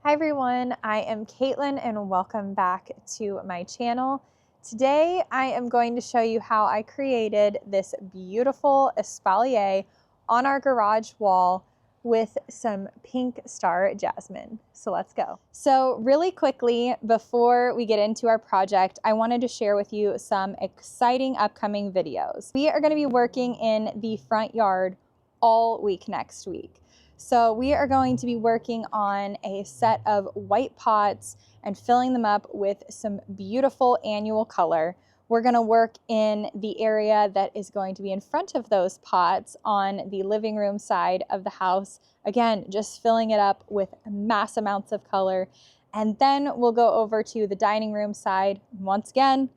Hi everyone, I am Caitlin and welcome back to my channel. Today I am going to show you how I created this beautiful espalier on our garage wall with some pink star jasmine. So let's go. So really quickly, before we get into our project, I wanted to share with you some exciting upcoming videos. We are going to be working in the front yard all week next week. So we are going to be working on a set of white pots and filling them up with some beautiful annual color. We're going to work in the area that is going to be in front of those pots on the living room side of the house. Again, just filling it up with mass amounts of color. And then we'll go over to the dining room side. Once again,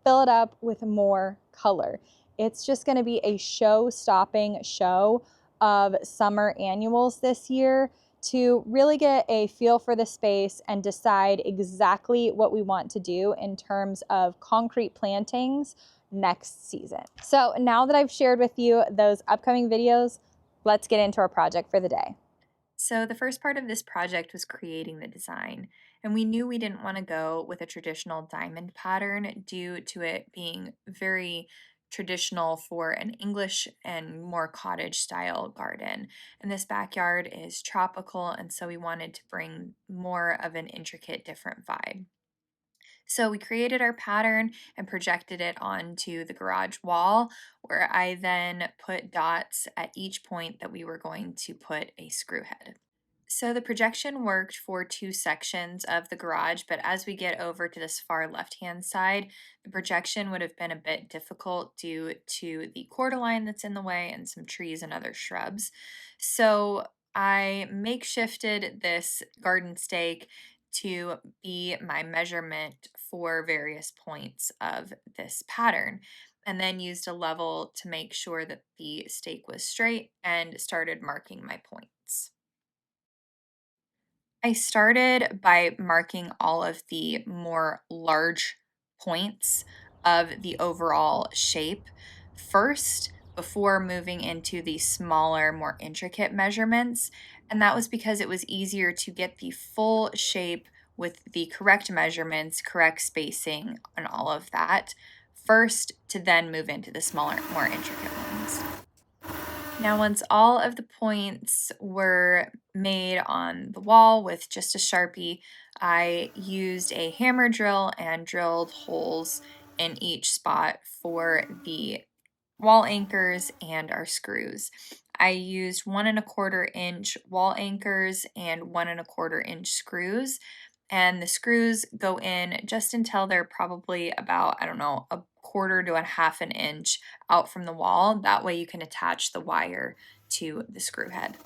fill it up with more color. It's just going to be a show-stopping show of summer annuals this year to really get a feel for the space and decide exactly what we want to do in terms of concrete plantings next season. So now that I've shared with you those upcoming videos, let's get into our project for the day. So the first part of this project was creating the design, and we knew we didn't want to go with a traditional diamond pattern due to it being very traditional for an English and more cottage style garden. And this backyard is tropical, and so we wanted to bring more of an intricate, different vibe. So we created our pattern and projected it onto the garage wall, where I then put dots at each point that we were going to put a screw head. So the projection worked for two sections of the garage, but as we get over to this far left-hand side, the projection would have been a bit difficult due to the quarter line that's in the way and some trees and other shrubs. So I makeshifted this garden stake to be my measurement for various points of this pattern, and then used a level to make sure that the stake was straight and started marking my points. I started by marking all of the more large points of the overall shape first before moving into the smaller, more intricate measurements. And that was because it was easier to get the full shape with the correct measurements, correct spacing, and all of that first to then move into the smaller, more intricate ones. Now, once all of the points were made on the wall with just a Sharpie, I used a hammer drill and drilled holes in each spot for the wall anchors and our screws. I used 1¼ inch wall anchors and 1¼ inch screws. And the screws go in just until they're probably about, I don't know, a quarter to a half an inch out from the wall. That way you can attach the wire to the screw head.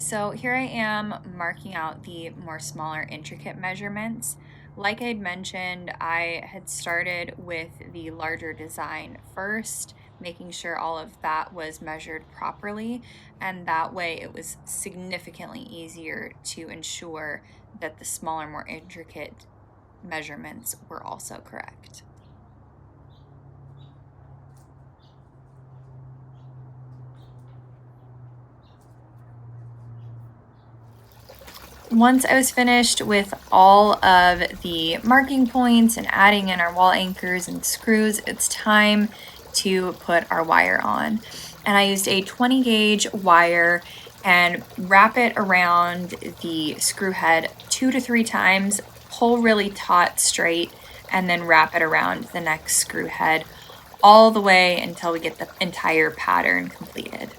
So here I am marking out the more smaller intricate measurements. Like I'd mentioned, I had started with the larger design first, making sure all of that was measured properly, and that way it was significantly easier to ensure that the smaller, more intricate measurements were also correct. Once I was finished with all of the marking points and adding in our wall anchors and screws, it's time to put our wire on. And I used a 20 gauge wire and wrap it around the screw head 2 to 3 times, pull really taut straight, and then wrap it around the next screw head all the way until we get the entire pattern completed.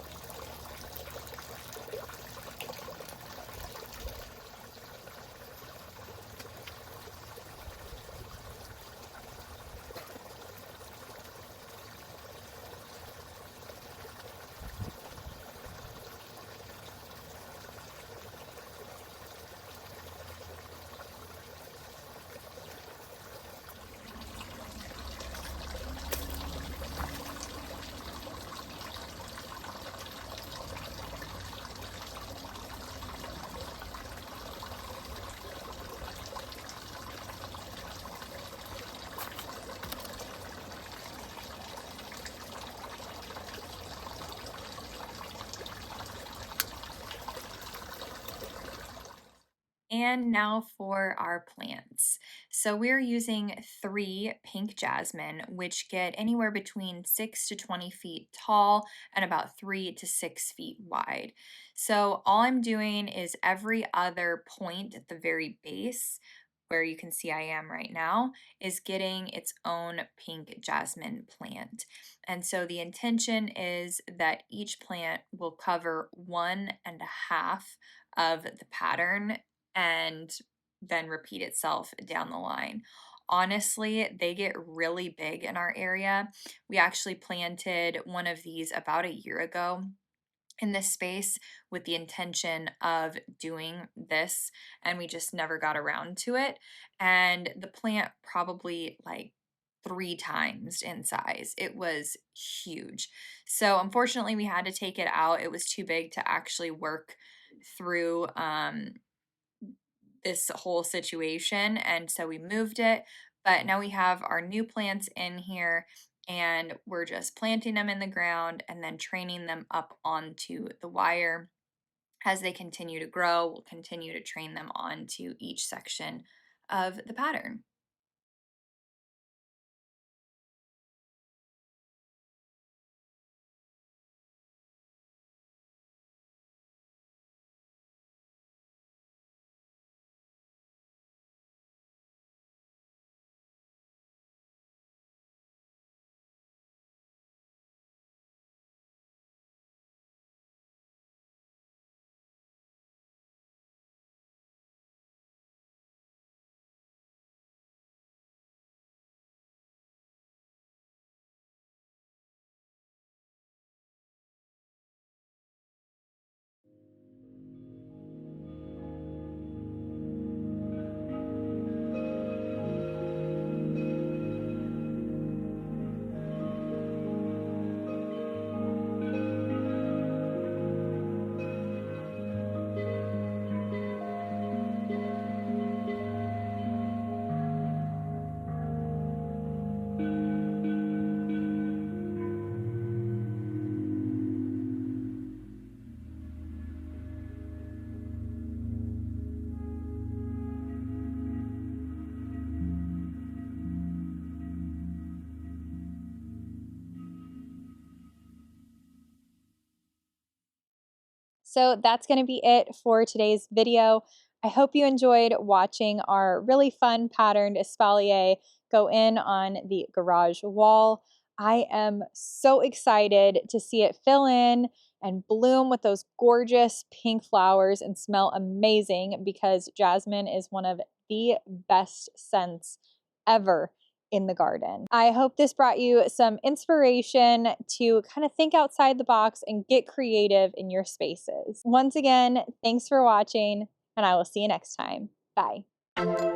And now for our plants. So we're using 3 pink jasmine, which get anywhere between 6 to 20 feet tall and about 3 to 6 feet wide. So all I'm doing is every other point at the very base, where you can see I am right now, is getting its own pink jasmine plant. And so the intention is that each plant will cover 1.5 of the pattern and then repeat itself down the line. Honestly, they get really big in our area. We actually planted one of these about a year ago in this space with the intention of doing this, and we just never got around to it. And the plant probably like 3 times in size. It was huge. So unfortunately, we had to take it out. It was too big to actually work through this whole situation, and so we moved it. But now we have our new plants in here, and we're just planting them in the ground and then training them up onto the wire. As they continue to grow, we'll continue to train them onto each section of the pattern. So that's going to be it for today's video. I hope you enjoyed watching our really fun patterned espalier go in on the garage wall. I am so excited to see it fill in and bloom with those gorgeous pink flowers and smell amazing, because jasmine is one of the best scents ever in the garden. I hope this brought you some inspiration to kind of think outside the box and get creative in your spaces. Once again, thanks for watching, and I will see you next time. Bye.